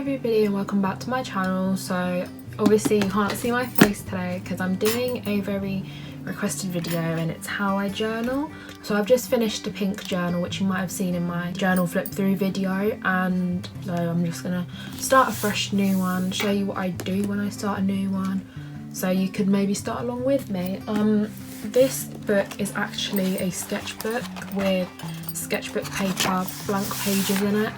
everybody and welcome back to my channel. So obviously you can't see my face today because I'm doing a very requested video and it's how I journal. So I've just finished a pink journal, which you might have seen in my journal flip through video, and so I'm just gonna start a fresh new one, show you what I do when I start a new one, so you could maybe start along with me. This book is actually a sketchbook with sketchbook paper, blank pages in it.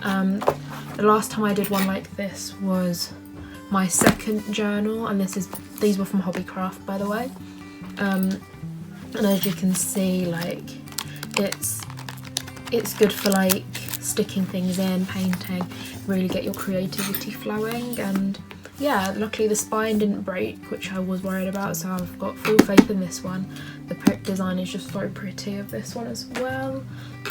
The last time I did one like this was my second journal, and these were from Hobbycraft, by the way. And as you can see, like it's good for like sticking things in, painting, really get your creativity flowing. And yeah, luckily the spine didn't break, which I was worried about, so I've got full faith in this one. The print design is just so pretty of this one as well.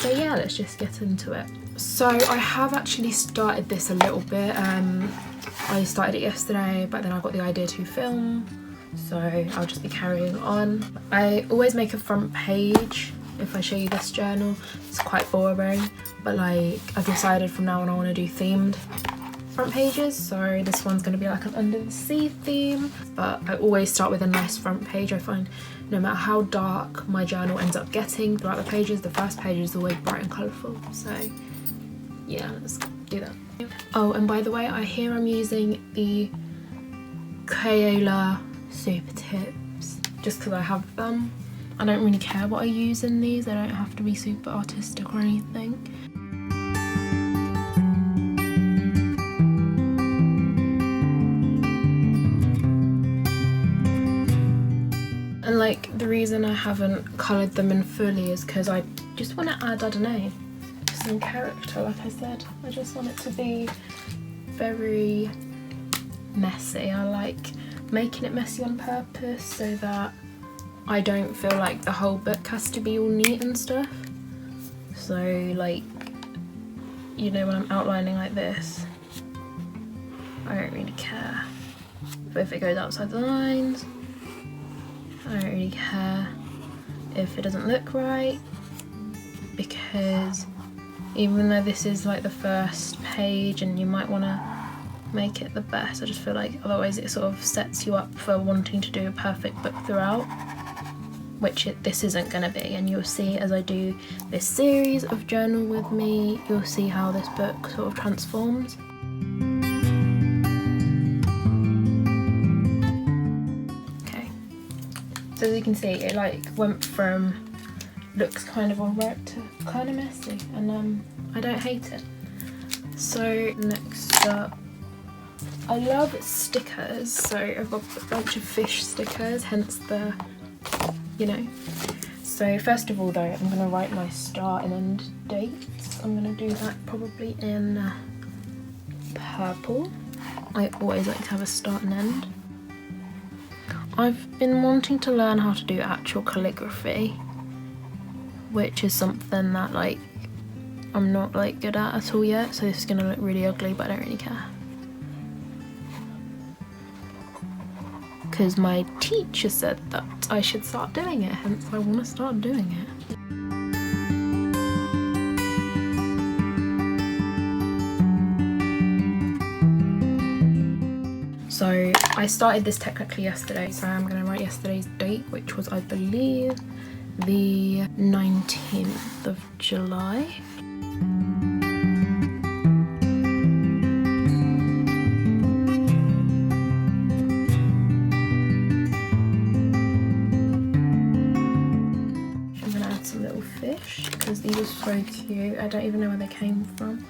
So yeah, let's just get into it. So I have actually started this a little bit. I started it yesterday, but then I got the idea to film, so I'll just be carrying on. I always make a front page. If I show you this journal, it's quite boring, but like I've decided from now on I want to do themed front pages. So this one's going to be like an under the sea theme, but I always start with a nice front page. I find no matter how dark my journal ends up getting throughout the pages, the first page is always bright and colourful. So yeah, let's do that. Oh, and by the way, I hear I'm using the Crayola Super Tips just because I have them. I don't really care what I use in these, they don't have to be super artistic or anything. And like the reason I haven't coloured them in fully is because I just want to add, I don't know, some character. Like I said, I just want it to be very messy. I like making it messy on purpose so that I don't feel like the whole book has to be all neat and stuff. So like, you know, when I'm outlining like this, I don't really care. But if it goes outside the lines, I don't really care if it doesn't look right, because even though this is like the first page and you might want to make it the best, I just feel like otherwise it sort of sets you up for wanting to do a perfect book throughout, which this isn't going to be. And you'll see as I do this series of journal with me, you'll see how this book sort of transforms. Okay, so as you can see, it like went from looks kind of alright to kind of messy, and I don't hate it. So next up, I love stickers, so I've got a bunch of fish stickers, hence the, you know. So first of all though, I'm going to write my start and end dates. I'm going to do that probably in purple. I always like to have a start and end. I've been wanting to learn how to do actual calligraphy, which is something that like I'm not like good at all yet, so this is going to look really ugly, but I don't really care. Because my teacher said that I should start doing it, hence I want to start doing it. So I started this technically yesterday, so I'm going to write yesterday's date, which was, I believe, the 19th of July. Fish, because these are so cute. I don't even know where they came from,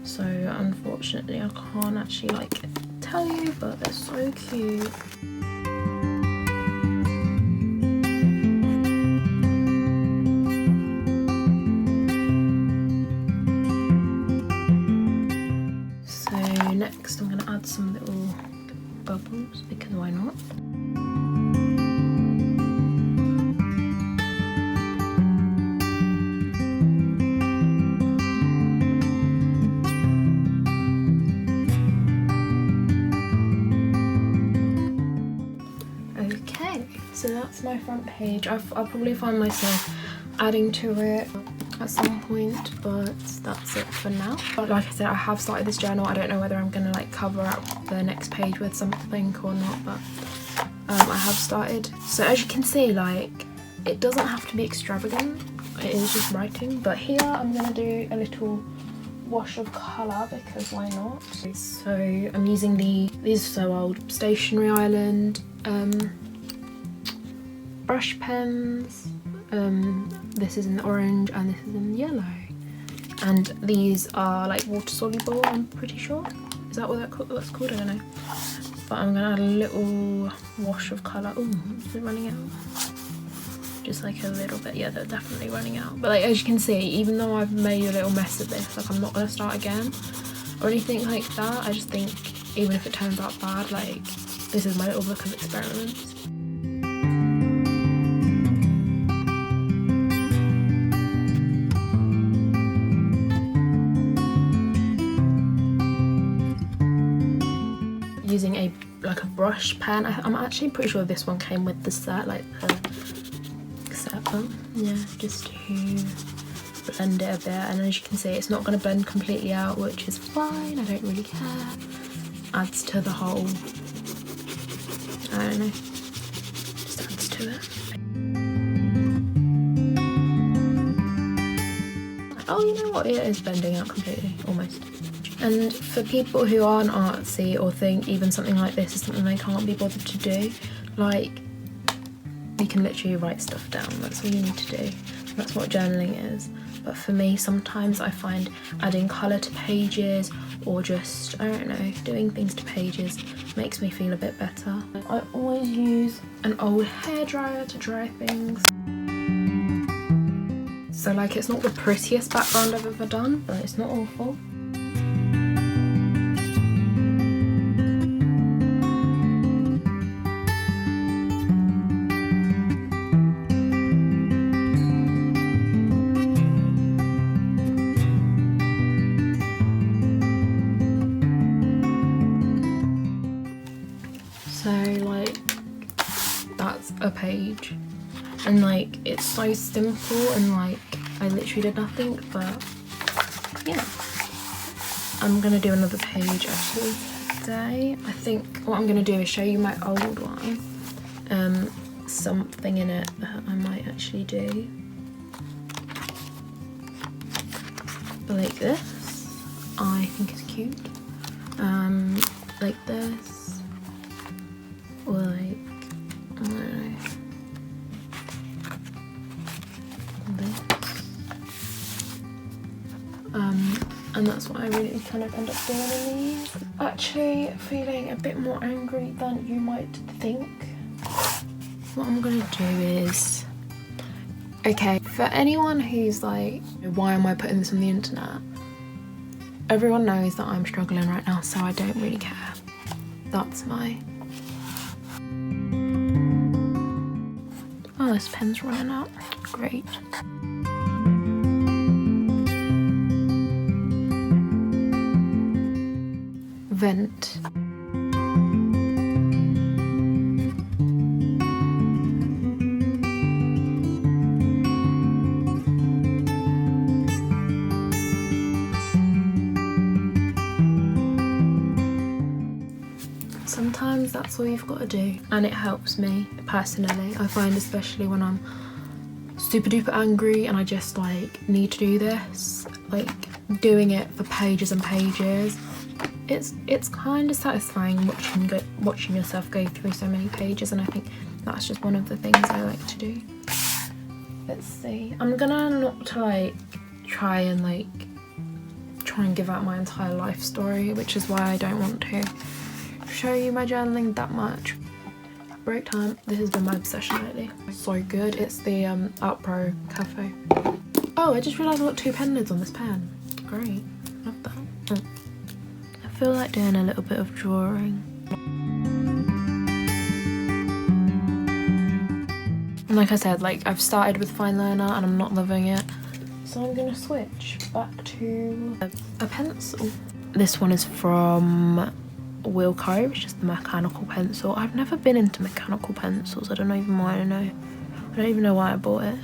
so unfortunately I can't actually like tell you, but they're so cute. So next I'm going to add some little bubbles, because why not? So that's my front page. I'll probably find myself adding to it at some point, but that's it for now. But like I said, I have started this journal. I don't know whether I'm gonna like cover up the next page with something or not, but I have started. So as you can see, like, it doesn't have to be extravagant, it is just writing. But here I'm gonna do a little wash of colour because why not. So I'm using these are so old, Stationery Island brush pens. This is in orange and this is in yellow, and these are like water soluble, I'm pretty sure. Is that what that's called? I don't know. But I'm gonna add a little wash of colour. Oh, is it running out? Just like a little bit. Yeah, they're definitely running out. But like, as you can see, even though I've made a little mess of this, like, I'm not gonna start again or anything like that. I just think even if it turns out bad, like, this is my little book of experiments. Using a brush pen. I'm actually pretty sure this one came with the set, like the set one. Yeah, just to blend it a bit. And as you can see, it's not going to blend completely out, which is fine. I don't really care. Adds to the whole, I don't know, just adds to it. Oh, you know what? It is blending out completely, almost. And for people who aren't artsy or think even something like this is something they can't be bothered to do, like, you can literally write stuff down. That's all you need to do. That's what journaling is. But for me, sometimes I find adding colour to pages or just, I don't know, doing things to pages makes me feel a bit better. I always use an old hairdryer to dry things. So like, it's not the prettiest background I've ever done, but it's not awful. So like, that's a page, and like, it's so simple, and like, I literally did nothing. But yeah, I'm gonna do another page actually today. I think what I'm gonna do is show you my old one, something in it that I might actually do, but like this I think is cute, like this, or like, I don't know, this. And that's what I really kind of end up doing in these. Actually feeling a bit more angry than you might think. What I'm gonna do is, okay, for anyone who's like, why am I putting this on the internet? Everyone knows that I'm struggling right now, so I don't really care. That's my... Oh, this pen's running out. Great. Vent. Sometimes that's all you've got to do, and it helps me personally. I find, especially when I'm super duper angry and I just like need to do this, like doing it for pages and pages, it's kind of satisfying watching yourself go through so many pages, and I think that's just one of the things I like to do. Let's see, I'm gonna not like try and give out my entire life story, which is why I don't want to show you my journaling that much. Break time. This has been my obsession lately. So good. It's the Outpro Cafe. Oh, I just realised I've got 2 pen lids on this pen. Great. Love that. Oh. I feel like doing a little bit of drawing. And like I said, like, I've started with fine liner and I'm not loving it, so I'm gonna switch back to a pencil. This one is from Wilco, which is the mechanical pencil. I've never been into mechanical pencils. I don't even know why I bought it.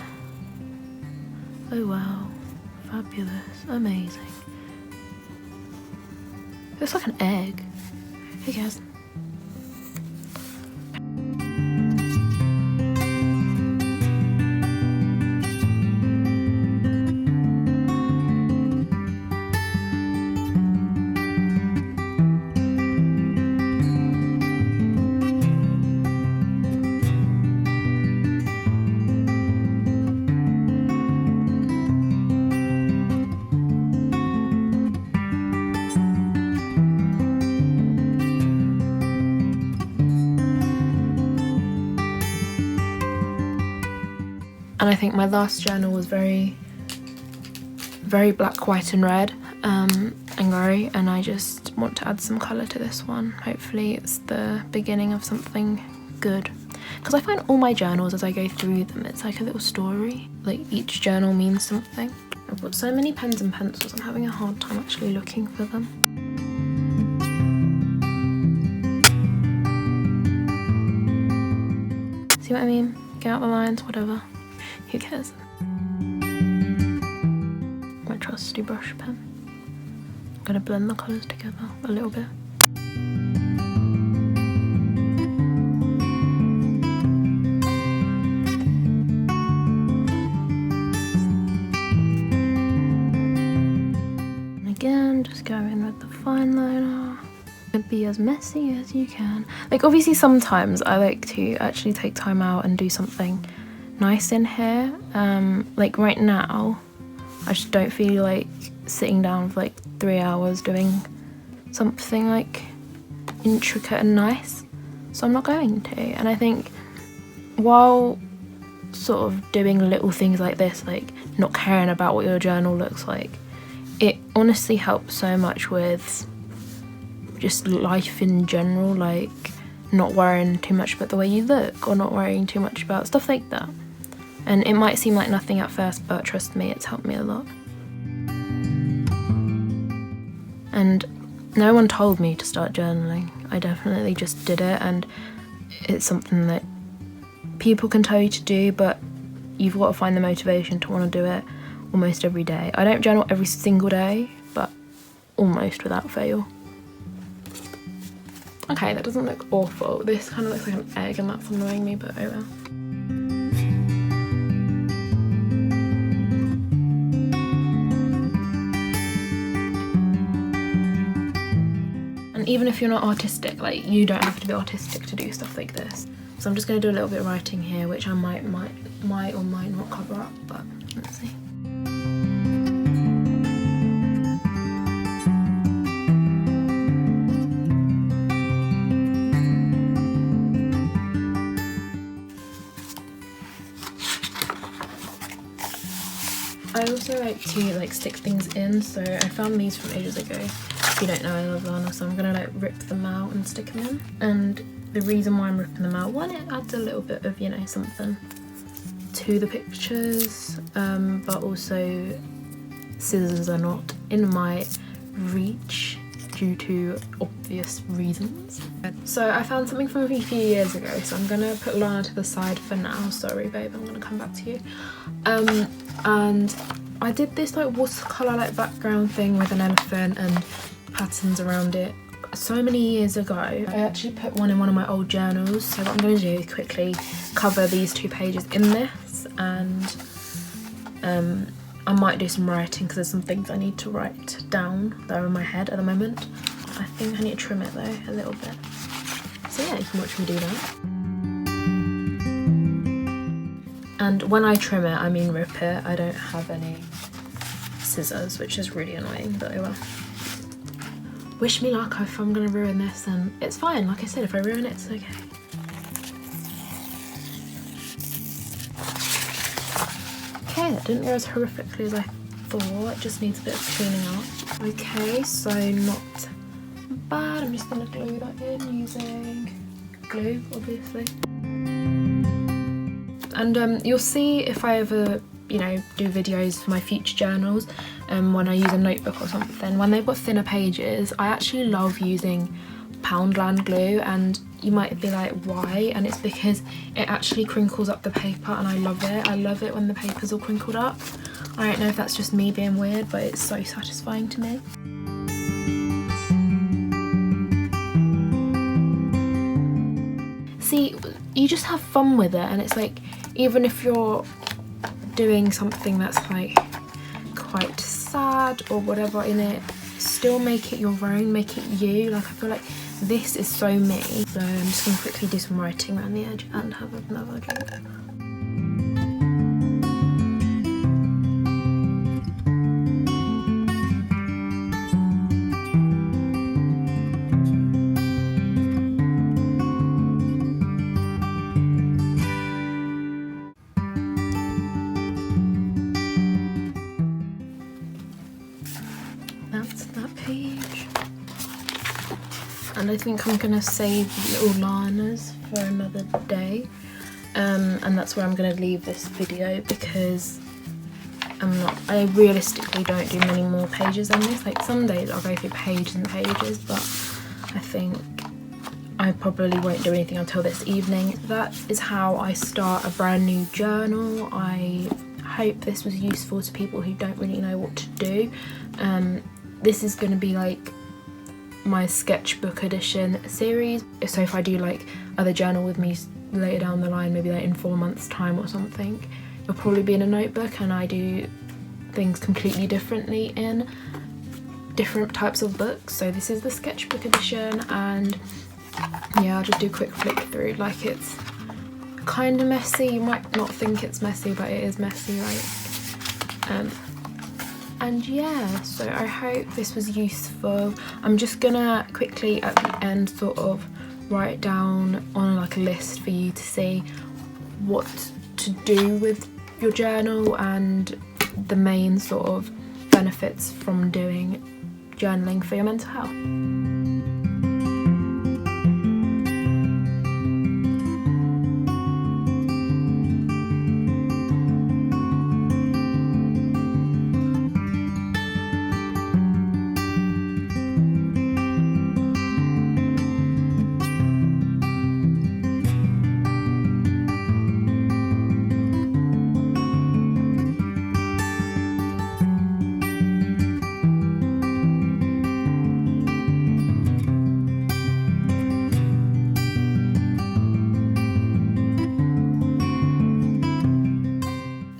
Oh well. Fabulous. Amazing. It looks like an egg. Who cares? And I think my last journal was very black, white and red and grey, and I just want to add some colour to this one. Hopefully it's the beginning of something good. Because I find all my journals, as I go through them, it's like a little story. Like each journal means something. I've got so many pens and pencils, I'm having a hard time actually looking for them. See what I mean? Get out the lines, whatever. Who cares? My trusty brush pen. I'm gonna blend the colours together a little bit. And again, just go in with the fine liner. Be as messy as you can. Like obviously sometimes I like to actually take time out and do something nice in here. Like right now I just don't feel like sitting down for like 3 hours doing something like intricate and nice, so I'm not going to. And I think while sort of doing little things like this, like not caring about what your journal looks like, it honestly helps so much with just life in general, like not worrying too much about the way you look or not worrying too much about stuff like that. And it might seem like nothing at first, but trust me, it's helped me a lot. And no one told me to start journaling. I definitely just did it, and it's something that people can tell you to do, but you've got to find the motivation to want to do it almost every day. I don't journal every single day, but almost without fail. Okay, that doesn't look awful. This kind of looks like an egg and that's annoying me, but oh well. And even if you're not artistic, like you don't have to be artistic to do stuff like this. So I'm just going to do a little bit of writing here, which I might or might not cover up, but let's see. I also like to stick things in, so I found these from ages ago. If you don't know, I love Lana, so I'm gonna rip them out and stick them in. And the reason why I'm ripping them out, one, it adds a little bit of, you know, something to the pictures, but also scissors are not in my reach due to obvious reasons. So I found something from a few years ago, so I'm gonna put Lana to the side for now. Sorry babe, I'm gonna come back to you. And I did this watercolour background thing with an elephant and patterns around it so many years ago. I actually put one in one of my old journals, so what I'm going to do is quickly cover these 2 pages in this, and I might do some writing because there's some things I need to write down that are in my head at the moment. I think I need to trim it though a little bit. So yeah, you can watch me do that. And when I trim it, I mean rip it. I don't have any scissors, which is really annoying, but oh well. Wish me luck if I'm gonna ruin this, and it's fine. Like I said, if I ruin it, it's okay. Okay, that didn't go as horrifically as I thought. It just needs a bit of cleaning up. Okay, so not bad. I'm just gonna glue that in using glue, obviously. And you'll see if I ever, you know, do videos for my future journals, when I use a notebook or something, when they've got thinner pages, I actually love using Poundland glue, and you might be like, why? And it's because it actually crinkles up the paper, and I love it. I love it when the paper's all crinkled up. I don't know if that's just me being weird, but it's so satisfying to me. See, you just have fun with it, and it's like, even if you're doing something that's like quite sad or whatever in it, still make it your own, make it you. Like, I feel like this is so me. So I'm just gonna quickly do some writing around the edge and have another drink. That's that page. And I think I'm gonna save little liners for another day. And that's where I'm gonna leave this video, because I realistically don't do many more pages than this. Like, some days I'll go through pages and pages, but I think I probably won't do anything until this evening. That is how I start a brand new journal. I hope this was useful to people who don't really know what to do. This is going to be like my sketchbook edition series. So if I do like other journal with me later down the line, maybe like in 4 months time or something, it'll probably be in a notebook, and I do things completely differently in different types of books. So this is the sketchbook edition, and yeah, I'll just do a quick flick through. Like, it's kind of messy. You might not think it's messy, but it is messy, like, and yeah, so I hope this was useful. I'm just gonna quickly at the end sort of write down on like a list for you to see what to do with your journal and the main sort of benefits from doing journaling for your mental health.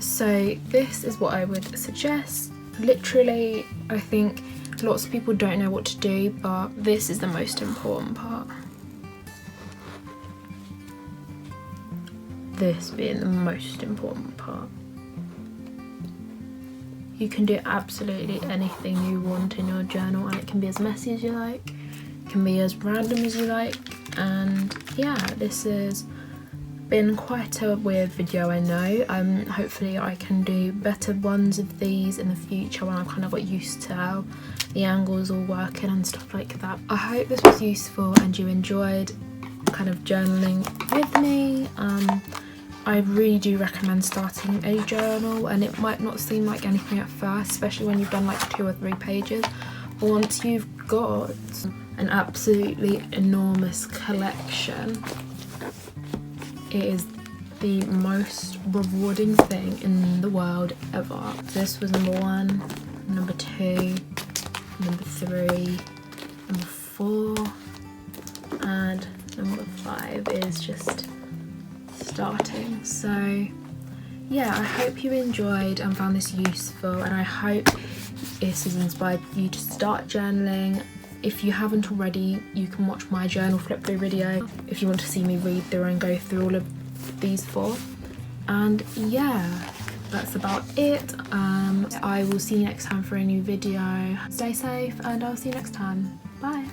So this is what I would suggest. Literally, I think lots of people don't know what to do, but this is the most important part. This being the most important part. You can do absolutely anything you want in your journal, and it can be as messy as you like, it can be as random as you like, and yeah, this has been quite a weird video, I know. Hopefully I can do better ones of these in the future when I've kind of got used to how the angles all working and stuff like that. I hope this was useful and you enjoyed kind of journaling with me. I really do recommend starting a journal, and it might not seem like anything at first, especially when you've done like 2 or 3 pages, but once you've got an absolutely enormous collection, it is the most rewarding thing in the world ever. This was number 1, number 2, number 3, number 4, and number 5 is just starting. So yeah, I hope you enjoyed and found this useful, and I hope this has inspired you to start journaling. If you haven't already, you can watch my journal flip through video if you want to see me read through and go through all of these 4. And yeah, that's about it. I will see you next time for a new video. Stay safe, and I'll see you next time. Bye.